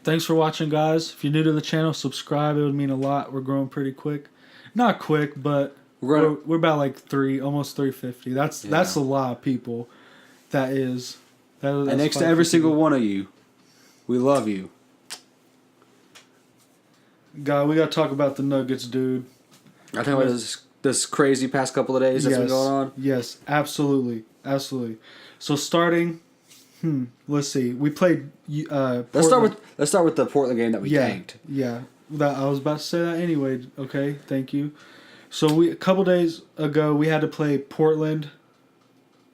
Thanks for watching, guys. If you're new to the channel, subscribe. It would mean a lot. We're growing pretty quick. Not quick, but we're about like almost 350. That's a lot of people. That is. And next to every single one of you, we love you. God, we got to talk about the Nuggets, dude. I think about this crazy past couple of days that's been going on. Yes, absolutely. So starting, let's see. We played. Let's start with the Portland game that we tanked. Yeah, I was about to say that anyway. Okay, thank you. So a couple days ago we had to play Portland,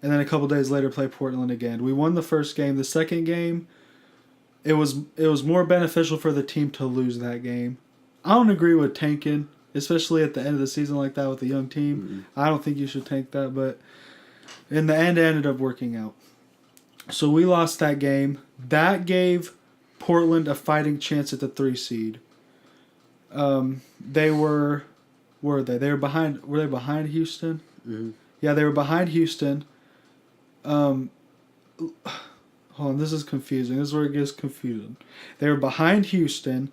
and then a couple days later play Portland again. We won the first game. The second game, it was more beneficial for the team to lose that game. I don't agree with tanking, especially at the end of the season like that with a young team. Mm-hmm. I don't think you should tank that, but in the end, it ended up working out. So we lost that game. That gave Portland a fighting chance at the 3 seed. They were behind. Were they behind Houston? Mm-hmm. Yeah, they were behind Houston. Hold on, this is confusing. This is where it gets confusing. They were behind Houston.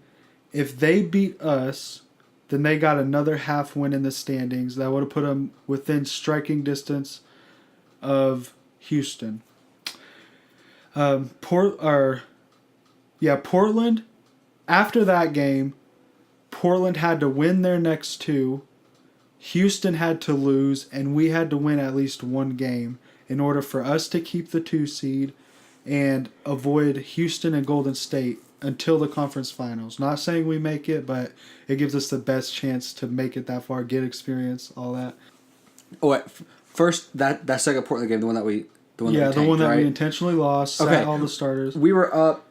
If they beat us, then they got another half win in the standings. That would have put them within striking distance of Houston. Portland. After that game, Portland had to win their next 2. Houston had to lose, and we had to win at least 1 game in order for us to keep the 2 seed and avoid Houston and Golden State until the conference finals. Not saying we make it, but it gives us the best chance to make it that far, get experience, all that. Oh, wait. First, that second Portland game, the one that we intentionally lost, sat all the starters. We were up,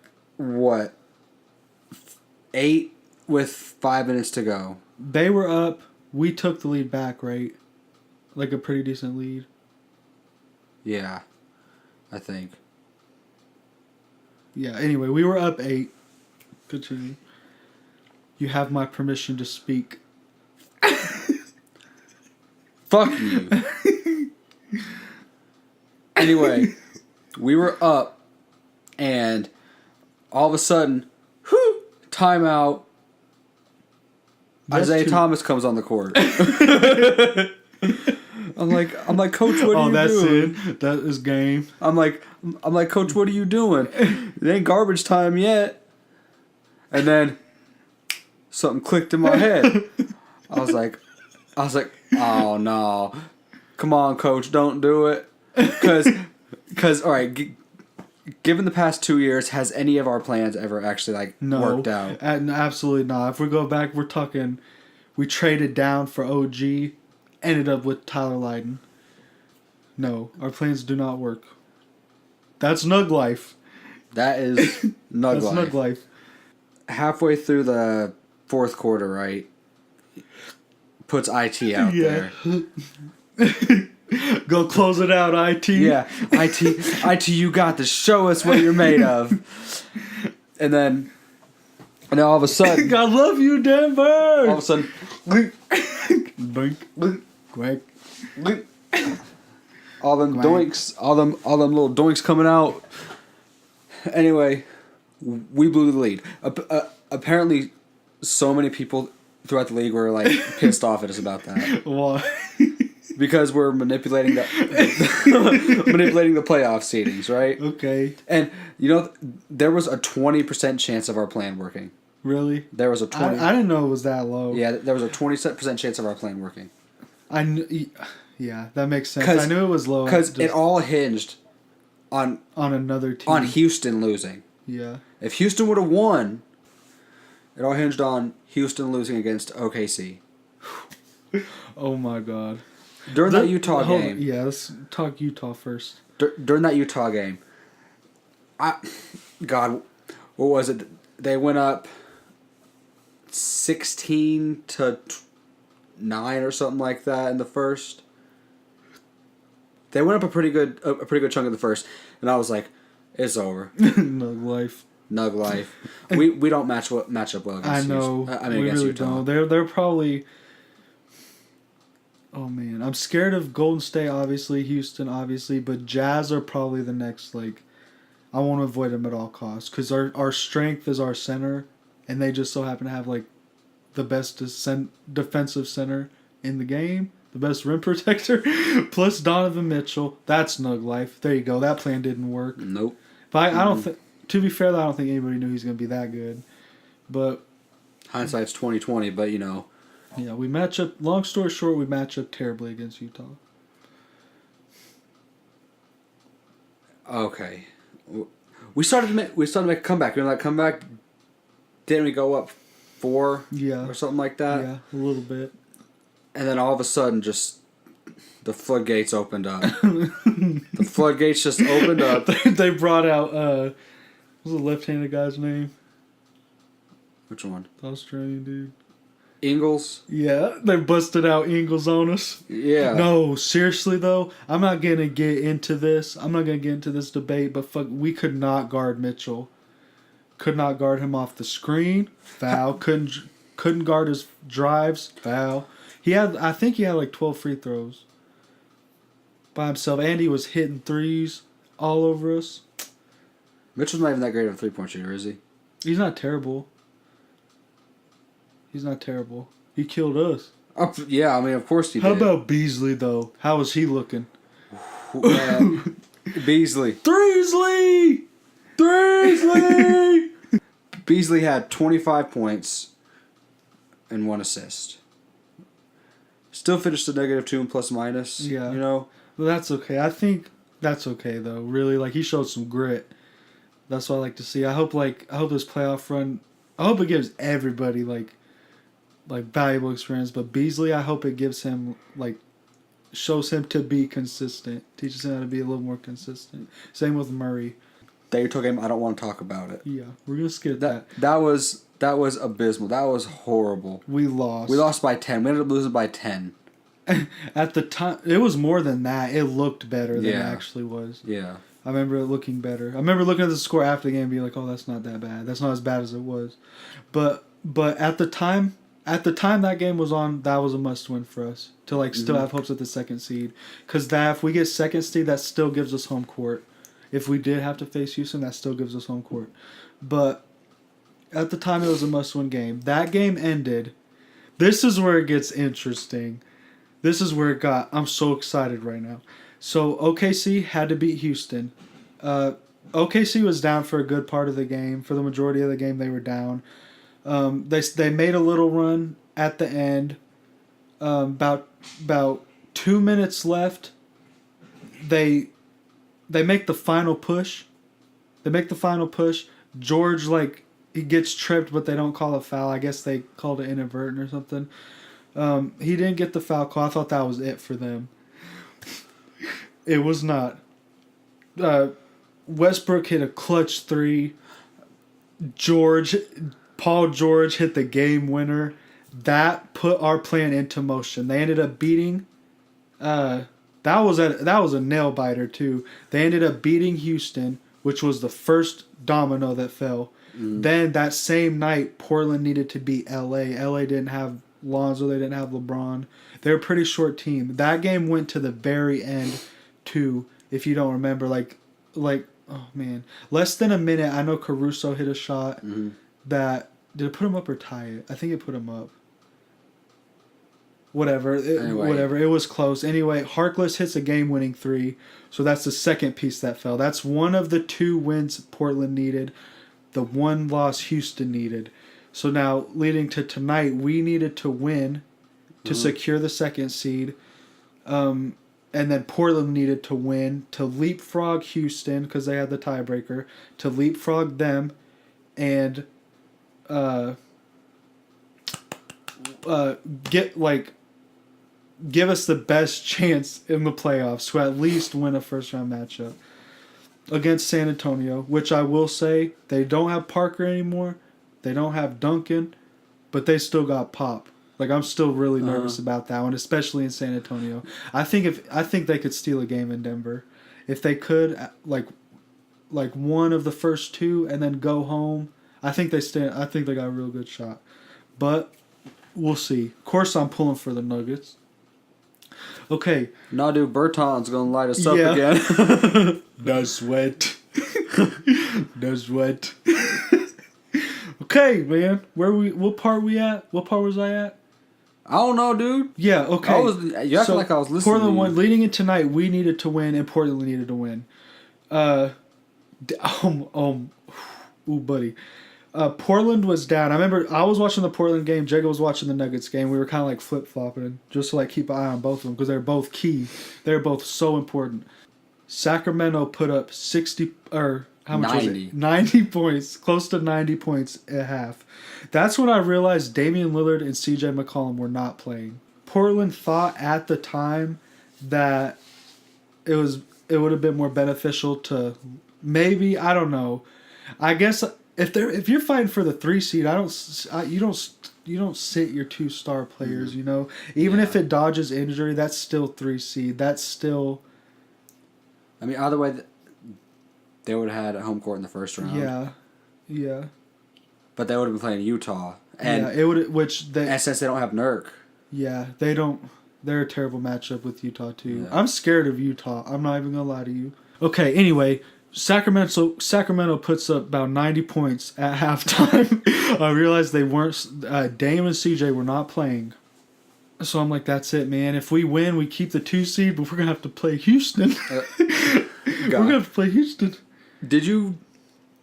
8 with 5 minutes to go. They were up. We took the lead back, right? Like a pretty decent lead. Yeah, I think. Yeah, anyway, we were up 8. Continue. You have my permission to speak. Fuck you. Anyway, we were up, and all of a sudden, timeout. Isaiah Thomas comes on the court. I'm like, Coach, what are you doing? Oh, that's it. That is game. I'm like, Coach, what are you doing? It ain't garbage time yet. And then something clicked in my head. I was like, oh no, come on, Coach, don't do it. Because all right, given the past 2 years, has any of our plans ever actually worked out? Absolutely not. If we go back, we're talking. We traded down for OG, ended up with Tyler Lydon. No, our plans do not work. That's Nug life. That is Nug life. Nug life. Halfway through the 4th quarter, right? Puts IT out there. Go close it out, IT. Yeah, IT, you got to show us what you're made of. And then all of a sudden, I love you, Denver. All of a sudden, blink, quack. All them doinks, all them little doinks coming out. Anyway, we blew the lead. Apparently, so many people throughout the league were pissed off at us about that. Why? Because we're manipulating the playoff seedings, right? Okay. And there was a 20% chance of our plan working. Really? There was a 20. I didn't know it was that low. Yeah, there was a 20% chance of our plan working. Yeah, that makes sense. I knew it was low because it all hinged on another team, on Houston losing. Yeah. If Houston would have won, it all hinged on Houston losing against OKC. Oh my God. During that Utah game. Yeah, let's talk Utah first. During that Utah game, what was it? They went up 16-9 or something like that in the first. They went up a pretty good chunk in the first, and I was like, "It's over." Nug life. Nug life. We don't match up well against I know. Houston. I mean, we against really Utah. don't. They're probably. Oh man, I'm scared of Golden State, obviously, Houston, obviously, but Jazz are probably the next I want to avoid them at all costs because our strength is our center, and they just so happen to have like the best defensive center in the game, the best rim protector, plus Donovan Mitchell. That's Nug life. There you go. That plan didn't work. Nope. But I don't think. To be fair, I don't think anybody knew he was going to be that good. But hindsight's 2020. But yeah, we match up. Long story short, we match up terribly against Utah. Okay. We started to make a comeback. Remember that comeback? Didn't we go up 4 Yeah. or something like that? Yeah, a little bit. And then all of a sudden, just the floodgates opened up. The floodgates just opened up. They brought out what was the left-handed guy's name? Which one? The Australian dude. Ingles? Yeah, they busted out Ingles on us. Yeah. No, seriously though, I'm not gonna get into this. I'm not gonna get into this debate, but fuck, we could not guard Mitchell. Could not guard him off the screen. Foul. Couldn't guard his drives. Foul. I think he had like 12 free throws by himself, and he was hitting threes all over us. Mitchell's not even that great of a three-point shooter, is he? He's not terrible. He killed us. Oh, yeah, I mean, of course he did. How about Beasley though? How is he looking? Beasley. Beasley. Beasley had 25 points and 1 assist. Still finished a -2 and plus minus. Yeah. Well, that's okay. I think that's okay though. Really, like he showed some grit. That's what I like to see. I hope this playoff run. I hope it gives everybody like valuable experience. But Beasley, I hope it gives him shows him to be consistent. Teaches him how to be a little more consistent. Same with Murray. that Utah game, I don't want to talk about it. Yeah, we're gonna skip that. That was abysmal. That was horrible. We lost. We lost by 10. We ended up losing by 10. At the time, it was more than that. It looked better than it Yeah. actually was. Yeah. I remember it looking better. I remember looking at the score after the game and being like, "Oh, that's not that bad. That's not as bad as it was." But at the time that game was on, that was a must-win for us to still have hopes at the second seed. Because if we get second seed, that still gives us home court. If we did have to face Houston, that still gives us home court. But at the time, it was a must-win game. That game ended. This is where it gets interesting. This is where it got. I'm so excited right now. So OKC had to beat Houston. OKC was down for a good part of the game. For the majority of the game, they were down. They made a little run at the end. About 2 minutes left. They make the final push. George he gets tripped, but they don't call a foul. I guess they called it inadvertent or something. He didn't get the foul call. I thought that was it for them. It was not. Westbrook hit a clutch 3. Paul George hit the game winner. That put our plan into motion. They ended up beating. That was a nail biter too. They ended up beating Houston, which was the first domino that fell. Then that same night, Portland needed to beat LA. LA didn't have Lonzo. They didn't have LeBron. They're a pretty short team. That game went to the very end too. If you don't remember, oh man, less than a minute. I know Caruso hit a shot that did it put him up or tie it? I think it put him up. Whatever. It was close. Anyway, Harkless hits a game-winning 3, so that's the second piece that fell. That's one of the 2 wins Portland needed. The 1 loss Houston needed. So now, leading to tonight, we needed to win to secure the second seed. And then Portland needed to win to leapfrog Houston because they had the tiebreaker, to leapfrog them and give us the best chance in the playoffs to at least win a first-round matchup against San Antonio, which I will say, they don't have Parker anymore. They don't have Duncan, but they still got Pop. I'm still really nervous about that one, especially in San Antonio. I think they could steal a game in Denver. If they could, one of the first 2 and then go home, I think they got a real good shot. But we'll see. Of course, I'm pulling for the Nuggets. Okay. Nadu Berton's going to light us up again. No sweat. No sweat. Okay, man. What part we at? What part was I at? I don't know, dude. Yeah, okay. You acting like I was listening. Portland to you. won. Leading into tonight, we needed to win, and Portland needed to win. Ooh, buddy. Portland was down. I remember I was watching the Portland game. Jago was watching the Nuggets game. We were kind of like flip flopping, just to like keep an eye on both of them because they're both key. They're both so important. Sacramento put up 60 or how much was 90. it? 90 points, close to 90 points at half. That's when I realized Damian Lillard and CJ McCollum were not playing. Portland thought at the time that it would have been more beneficial to maybe, I don't know. I guess if you're fighting for the 3 seed, you don't sit your 2-star players, you know. Even if it dodges injury, that's still 3 seed. That's still. I mean, either way, they would have had a home court in the first round. Yeah. But they would have been playing Utah, and it would, and since they don't have Nurk. Yeah, they don't. They're a terrible matchup with Utah too. Yeah. I'm scared of Utah. I'm not even gonna lie to you. Okay. Anyway, Sacramento puts up about 90 points at halftime. I realized they weren't. Dame and CJ were not playing. So I'm like, that's it, man. If we win, we keep the 2 seed, but we're gonna have to play Houston. We're gonna have to play Houston. Did you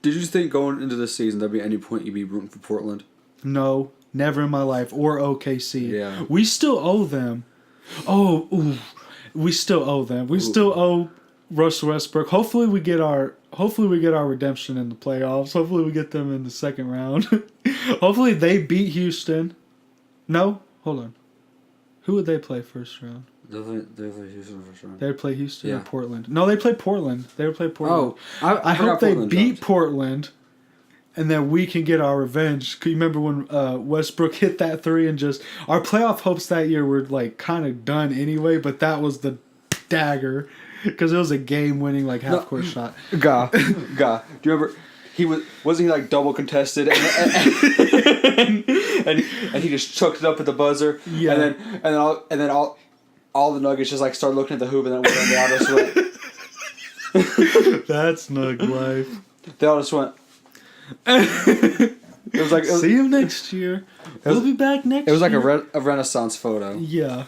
think going into this season there'd be any point you'd be rooting for Portland? No, never in my life. Or OKC. Yeah. We still owe them. We still owe them. We still owe Russell Westbrook. Hopefully we get our redemption in the playoffs. Hopefully we get them in the second round. Hopefully they beat Houston. No, hold on. Who would they play first round? They play Houston first round. They would play Houston or Yeah. Portland. No, they play Portland. They would play Portland. Oh, I hope they Portland beat dropped. Portland, and then we can get our revenge. 'Cause you remember when Westbrook hit that 3 and just our playoff hopes that year were like kind of done anyway, but that was the dagger because it was a game-winning like half-court shot. Gah. Do you remember? Wasn't he like double contested and he just chucked it up at the buzzer. Yeah. And then all the Nuggets just like started looking at the hoop and then went down. They all just went. That's Nug life. They all just went. It was like See you next year. We'll be back next year. it was like a Renaissance photo. Yeah.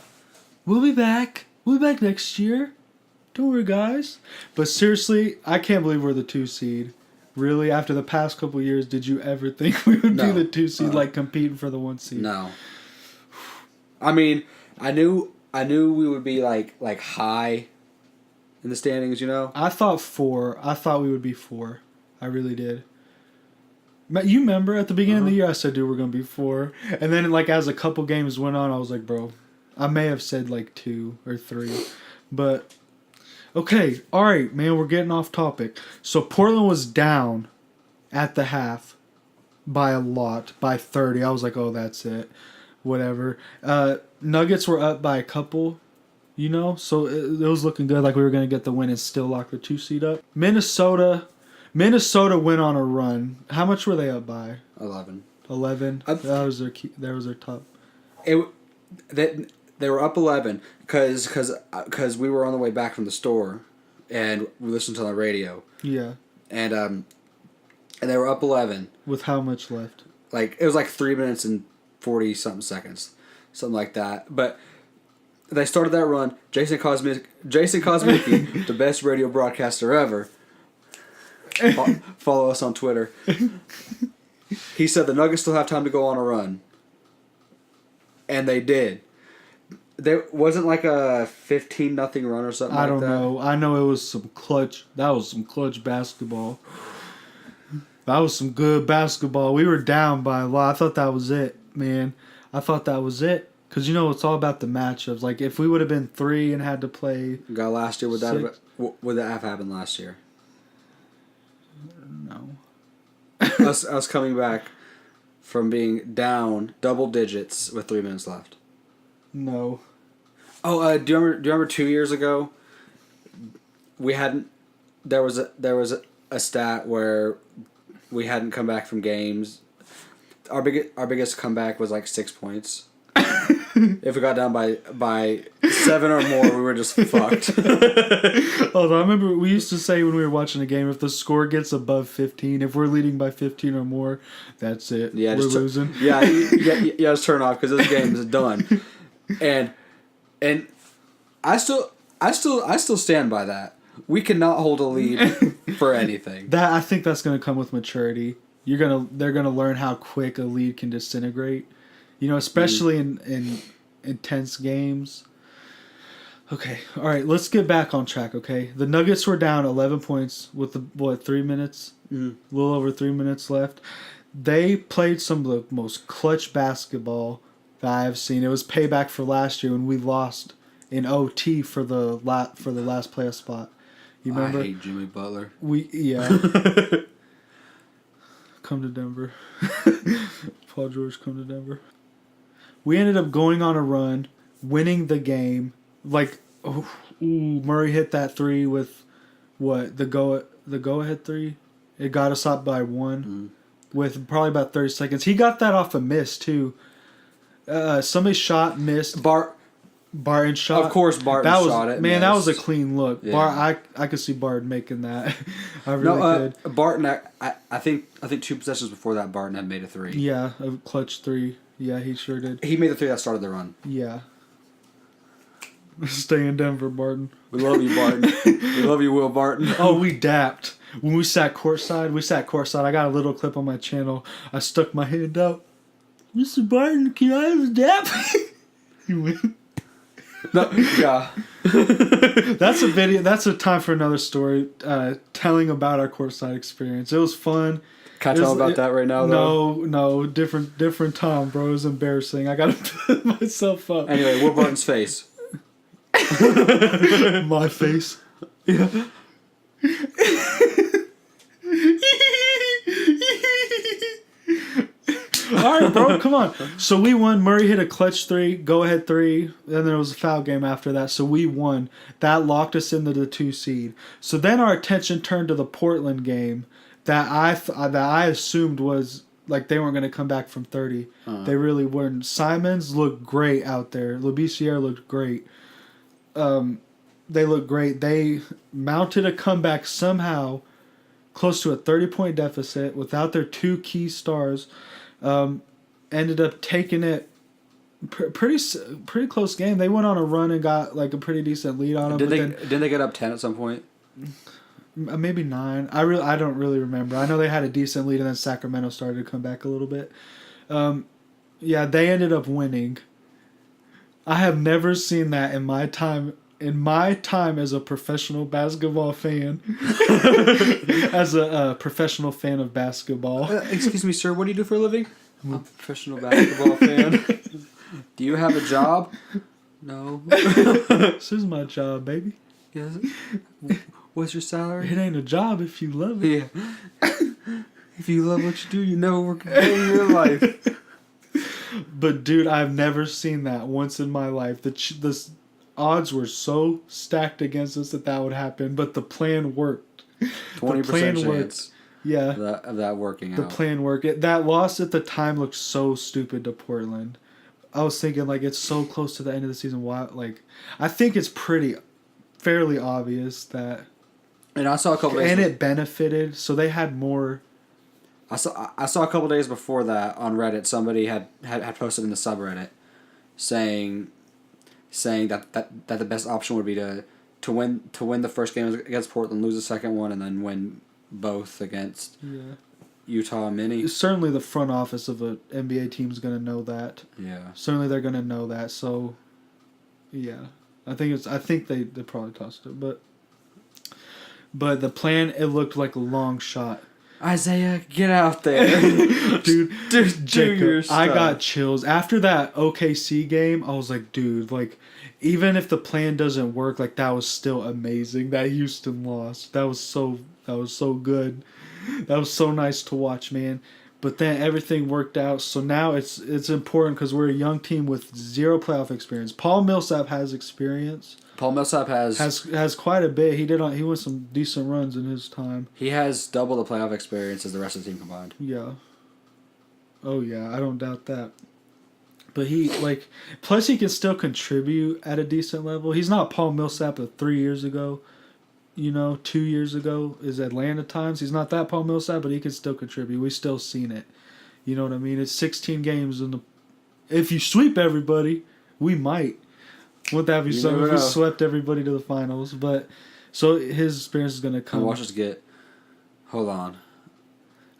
We'll be back. We'll be back next year. Don't worry, guys. But seriously, I can't believe we're the 2 seed. Really, after the past couple of years, did you ever think we would be No. the 2 seed, like competing for the 1 seed? No. I mean, I knew we would be like high in the standings, you know? I thought 4. I thought we would be 4. I really did. You remember at the beginning of the year, I said, dude, we're going to be 4. And then, like, as a couple games went on, I was like, bro, I may have said, like, 2 or 3. But, okay, all right, man, we're getting off topic. So, Portland was down at the half by a lot, by 30. I was like, oh, that's it. Whatever. Nuggets were up by a couple, you know? So, it was looking good, like we were going to get the win and still lock the 2 seed up. Minnesota went on a run. How much were they up by? 11. 11. That was their key. That was their top. They were up 11 because we were on the way back from the store, and we listened to the radio, Yeah. and they were up 11. With how much left? Like it was like 3 minutes and 40 something seconds, something like that. But they started that run. Jason Kosmicki, the best radio broadcaster ever. Follow us on Twitter. He said the Nuggets still have time to go on a run. And they did. There wasn't like a 15-0 run or something I like don't that. know. I know it was some clutch. That was some clutch basketball. That was some good basketball. We were down by a lot. I thought that was it, man. I thought that was it. Because, you know, it's all about the matchups. Like, if we would have been 3 and had to play... Got last year, would Six. that have happened last year? No. us coming back from being down double digits with 3 minutes left. No. Oh, do you remember 2 years ago? We hadn't. There was a stat where we hadn't come back from games. Our biggest comeback was like 6 points. If we got down by 7 or more, we were just fucked. Although I remember we used to say when we were watching a game, if the score gets above 15, if we're leading by 15 or more, that's it. Yeah, we're just losing. just turn off because this game is done. And I still stand by that. We cannot hold a lead for anything. That I think that's gonna come with maturity. They're gonna learn how quick a lead can disintegrate. You know, especially in intense games. Okay, all right, let's get back on track, okay? The Nuggets were down 11 points with, 3 minutes? A little over 3 minutes left. They played some of the most clutch basketball that I've seen. It was payback for last year when we lost in OT for the last playoff spot. You remember? I hate Jimmy Butler. Come to Denver. Paul George, come to Denver. We ended up going on a run, winning the game. Murray hit that three with the go ahead three. It got us up by 1 with probably about 30 seconds. He got that off a miss too. Somebody shot, missed. Barton shot. Of course, Barton shot it. Man, that was a clean look. Yeah. I could see Barton making that. I really could. Barton, I think 2 possessions before that, Barton had made a 3. Yeah, a clutch 3. Yeah, he sure did. He made the 3 that started the run. Yeah. Stay in Denver, Barton. We love you, Barton. We love you, Will Barton. Oh, we dapped. When we sat courtside. I got a little clip on my channel. I stuck my hand out. Mr. Barton, can I have a dap? He went. No, yeah. That's a video. That's a time for another story. Telling about our courtside experience. It was fun. Can I tell about that right now, though? No. Different time, bro. It was embarrassing. I gotta put myself up. Anyway, Will Barton's face. My face. Yeah. All right, bro, come on. So we won. Murray hit a clutch 3, go ahead 3. Then there was a foul game after that. So we won. That locked us into the 2 seed. So then our attention turned to the Portland game that I assumed was like they weren't going to come back from 30. They really weren't. Simons looked great out there. Labissiere looked great. They looked great. They mounted a comeback somehow, close to a 30-point deficit without their 2 key stars. Ended up taking it pretty close game. They went on a run and got like a pretty decent lead on them. Didn't they get up 10 at some point? Maybe 9. I don't really remember. I know they had a decent lead and then Sacramento started to come back a little bit. Yeah, they ended up winning. I have never seen that in my time. In my time as a professional basketball fan, as a professional fan of basketball. Excuse me, sir. What do you do for a living? I'm a professional basketball fan. Do you have a job? No. This is my job, baby. Yes. What's your salary? It ain't a job if you love it. Yeah. If you love what you do, you never work a day in your life. But dude, I've never seen that once in my life. The odds were so stacked against us that would happen, but the plan worked. 20% chance. Yeah. Of that working out. The plan worked. That loss at the time looked so stupid to Portland. I was thinking, like, it's so close to the end of the season. Why? Like, I think it's fairly obvious that. And I saw a couple days. And it benefited, so they had more. I saw a couple days before that on Reddit. Somebody had posted in the subreddit, saying that the best option would be to win the first game against Portland, lose the second one, and then win both against Utah and Mini. Certainly, the front office of an NBA team is going to know that. Yeah. Certainly, they're going to know that. So, yeah, I think they probably tossed it, but the plan, it looked like a long shot. Isaiah, get out there, dude. Do your stuff. I got chills after that OKC game. I was like, dude, like, even if the plan doesn't work, like, that was still amazing. That Houston lost. That was so good. That was so nice to watch, man. But then everything worked out. So now it's important because we're a young team with 0 playoff experience. Paul Millsap has experience. Paul Millsap has quite a bit. He went some decent runs in his time. He has double the playoff experience as the rest of the team combined. Yeah. Oh yeah, I don't doubt that. But plus he can still contribute at a decent level. He's not Paul Millsap of 3 years ago. 2 years ago is Atlanta times. He's not that Paul Millsap, but he can still contribute. We've still seen it. You know what I mean? It's 16 games if you sweep everybody, we might. Wouldn't that be something if we swept everybody to the finals? But so his experience is gonna come. And watch us get. Hold on.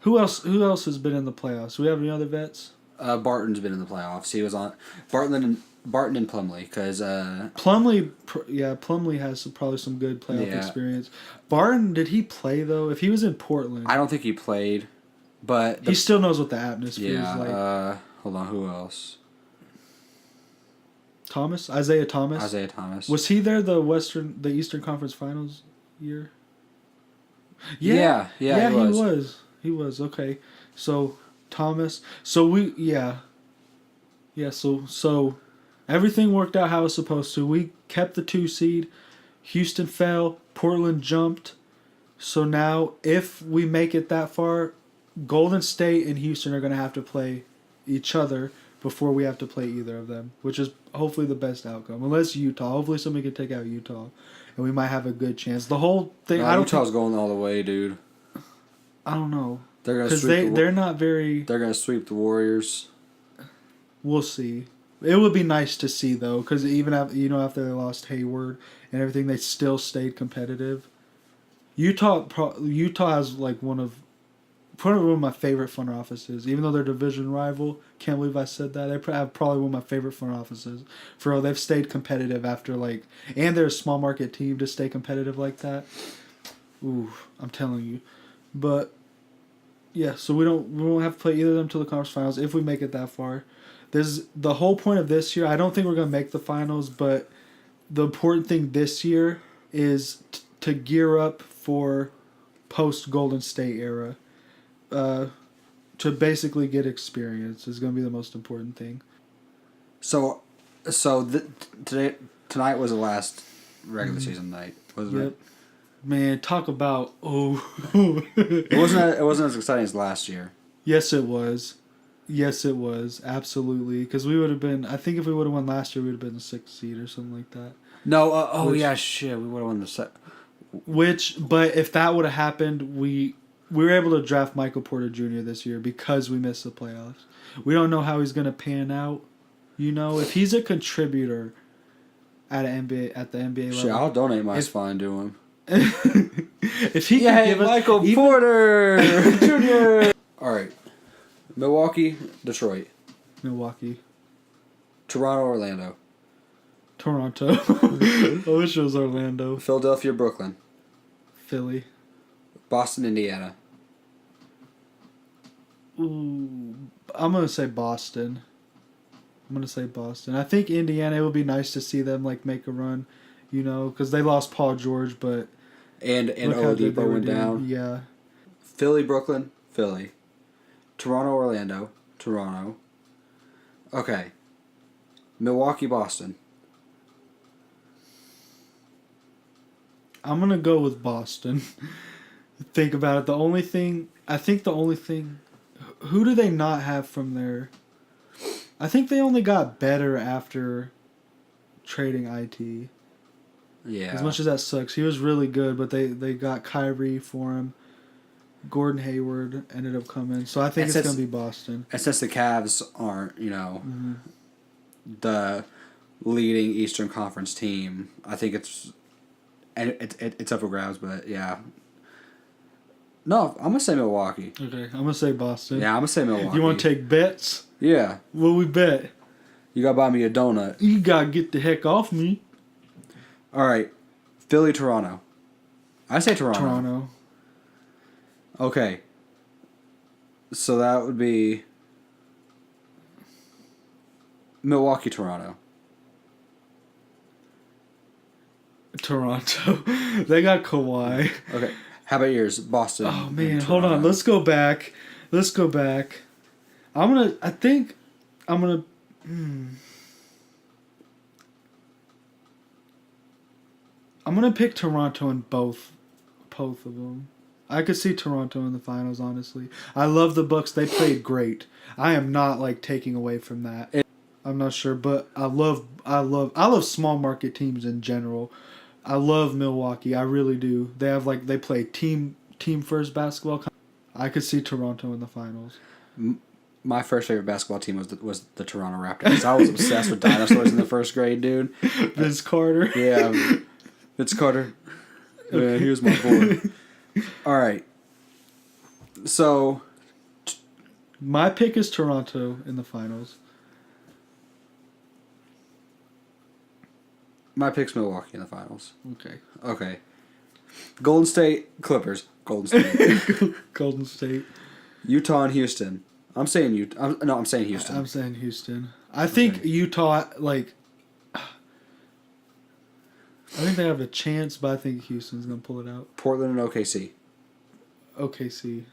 Who else has been in the playoffs? Do we have any other vets? Barton's been in the playoffs. He was on Barton and Plumlee because Plumlee has probably some good playoff experience. Barton, did he play though? If he was in Portland, I don't think he played, but he still knows what the atmosphere is like. Hold on, who else? Isaiah Thomas. Isaiah Thomas. Was he there the Eastern Conference Finals year? Yeah, he was. He was okay. So Thomas. So so everything worked out how it was supposed to. We kept the 2 seed. Houston fell. Portland jumped. So now, if we make it that far, Golden State and Houston are going to have to play each other before we have to play either of them, which is hopefully the best outcome. Unless Utah. Hopefully somebody can take out Utah, and we might have a good chance. The whole thing... Utah's going all the way, dude. I don't know. They're going to sweep they're not very... They're going to sweep the Warriors. We'll see. It would be nice to see, though, because even after they lost Hayward and everything, they still stayed competitive. Utah has one of my favorite front offices. Even though they're division rival, can't believe I said that. They have probably one of my favorite front offices. They've stayed competitive after and they're a small market team to stay competitive like that. Ooh, I'm telling you. But yeah, so we won't have to play either of them till the conference finals if we make it that far. There's the whole point of this year. I don't think we're gonna make the finals, but the important thing this year is to gear up for post Golden State era. To basically get experience is going to be the most important thing. So tonight was the last regular season night, wasn't it? Man, talk about It wasn't as exciting as last year. Yes, it was. Absolutely. Because we would have been. I think if we would have won last year, we would have been the 6th seed or something like that. No. Yeah, shit. We would have won the set. But if that would have happened, we were able to draft Michael Porter Jr. this year because we missed the playoffs. We don't know how he's going to pan out. If he's a contributor at the NBA level. Shit, I'll donate my spine to him. If he can give us Michael Porter Jr. All right. Milwaukee, Detroit. Milwaukee. Toronto, Orlando. I wish it was Orlando. Philadelphia, Brooklyn. Philly. Boston, Indiana. Ooh, I'm going to say Boston. I think Indiana, it would be nice to see them make a run, because they lost Paul George, but and Oladipo went down. Yeah. Philly, Brooklyn, Philly. Toronto, Orlando, Toronto. Okay. Milwaukee, Boston. I'm going to go with Boston. Think about it. The only thing, who do they not have from there? I think they only got better after trading IT. Yeah. As much as that sucks. He was really good, but they got Kyrie for him. Gordon Hayward ended up coming. So I think it's going to be Boston. And since the Cavs aren't, the leading Eastern Conference team, I think it's up for grabs, but yeah. No, I'm going to say Milwaukee. Okay, I'm going to say Boston. Yeah, I'm going to say Milwaukee. You want to take bets? Yeah. What we bet? You got to buy me a donut. You got to get the heck off me. All right. Philly, Toronto. I say Toronto. Okay. So that would be Milwaukee, Toronto. They got Kawhi. Okay. How about yours? Boston. Oh, man. Hold on. Let's go back. I'm going to pick Toronto in both of them. I could see Toronto in the finals, honestly. I love the Bucks. They played great. I am not taking away from that. I'm not sure, but I love small market teams in general. I love Milwaukee. I really do. They play team first basketball. I could see Toronto in the finals. My first favorite basketball team was the Toronto Raptors. I was obsessed with dinosaurs in the first grade, dude. Vince Carter. Yeah, Vince Carter. Yeah, he was my boy. All right. So, My pick is Toronto in the finals. my pick's Milwaukee in the finals. Okay. Okay. Golden State Clippers. Golden State. Golden State. Utah and Houston. I'm saying Utah. I'm saying Houston. I'm saying Houston. I think Okay. Utah, like, I think they have a chance, but I think Houston's going to pull it out. Portland and OKC. OKC.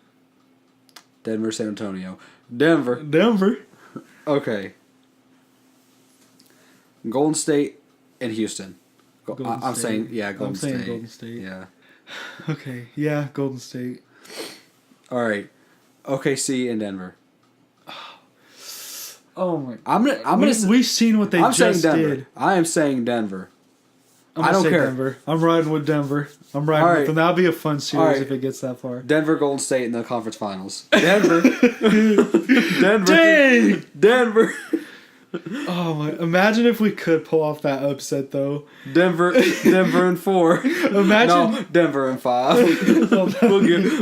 Denver, San Antonio. Denver. Okay. Golden State and Houston. Golden I'm State. saying, yeah, Golden I'm State. saying Golden State. Yeah. Okay. Yeah, Golden State. All right. OKC and Denver. Oh my. We've seen what they I'm just saying Denver. did. I am saying Denver. I'm I gonna don't say care. Denver. I'm riding with Denver. I'm riding All with right. them. That'll be a fun series All right. if it gets that far. Denver, Golden State in the conference finals. Denver. Denver. Dang! Denver. Oh my! Imagine if we could pull off that upset though. Denver in 4. Imagine. No, Denver in 5.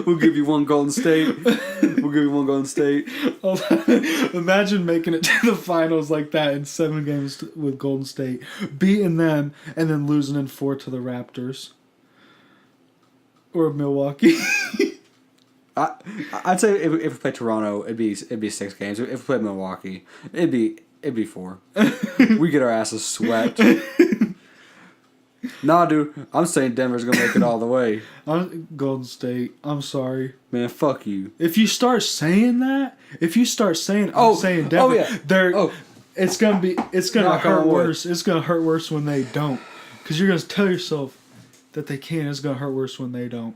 we'll give you one Golden State. We'll give you one Golden State. Imagine making it to the finals like that in 7 games with Golden State, beating them, and then losing in 4 to the Raptors or Milwaukee. I'd say if we played Toronto, it'd be 6 games. If we played Milwaukee, it'd be 4. We get our asses swept. Nah, dude, I'm saying Denver's gonna make it all the way. Golden State. I'm sorry. Man, fuck you. If you start saying that, I'm saying Denver, oh, yeah. it's gonna Knock hurt on wood. worse. It's gonna hurt worse when they don't, because you're gonna tell yourself that they can. It's gonna hurt worse when they don't.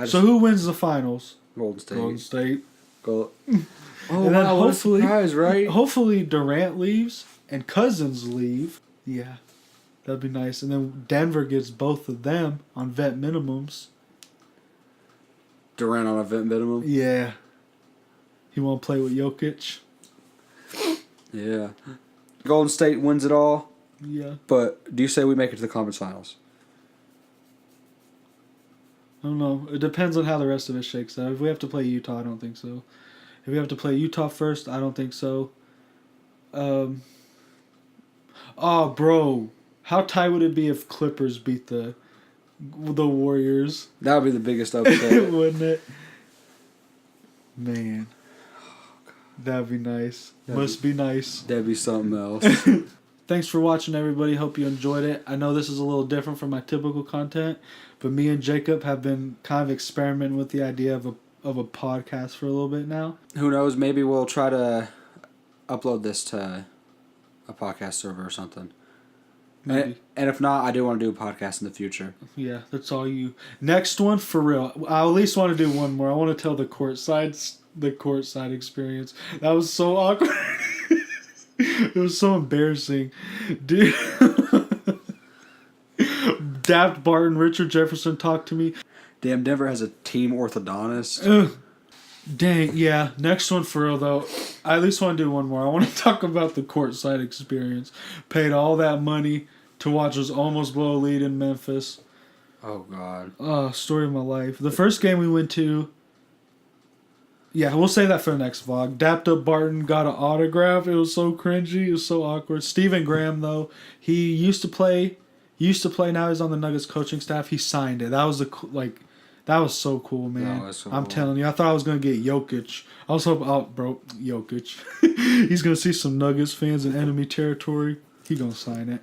So who wins the finals? Golden State. Golden State. Oh And then wow! What a hopefully- surprise, right? Hopefully Durant leaves and Cousins leave. Yeah, that'd be nice. And then Denver gets both of them on vet minimums. Durant on a vet minimum. Yeah. He won't play with Jokic. Yeah. Golden State wins it all. Yeah. But do you say we make it to the conference finals? I don't know. It depends on how the rest of it shakes out. If we have to play Utah, I don't think so. If we have to play Utah first, I don't think so. Oh, bro. How tight would it be if Clippers beat the Warriors? That would be the biggest upset. Wouldn't it? Man. That'd be nice. Must be nice. That'd be something else. Thanks for watching, everybody. Hope you enjoyed it. I know this is a little different from my typical content, but me and Jacob have been kind of experimenting with the idea of a podcast for a little bit now. Who knows? Maybe we'll try to upload this to a podcast server or something. Maybe. And if not, I do want to do a podcast in the future. Yeah, that's all you. Next one, for real. I at least want to do one more. I want to tell the courtside experience. That was so awkward. It was so embarrassing. Dude. Daft Barton, Richard Jefferson talked to me. Damn, Denver has a team orthodontist. Ugh. Dang, yeah. Next one for real, though. I at least want to do one more. I want to talk about the courtside experience. Paid all that money to watch us almost blow a lead in Memphis. Oh, God. Story of my life. The first game we went to... Yeah, we'll say that for the next vlog. Dapped up Barton, got an autograph. It was so cringy. It was so awkward. Stephen Graham, though, he used to play. Now he's on the Nuggets coaching staff. He signed it. That was that was so cool, man. That was so I'm cool. telling you, I thought I was gonna get Jokic. I was hoping, Jokic. He's gonna see some Nuggets fans in enemy territory. He gonna sign it.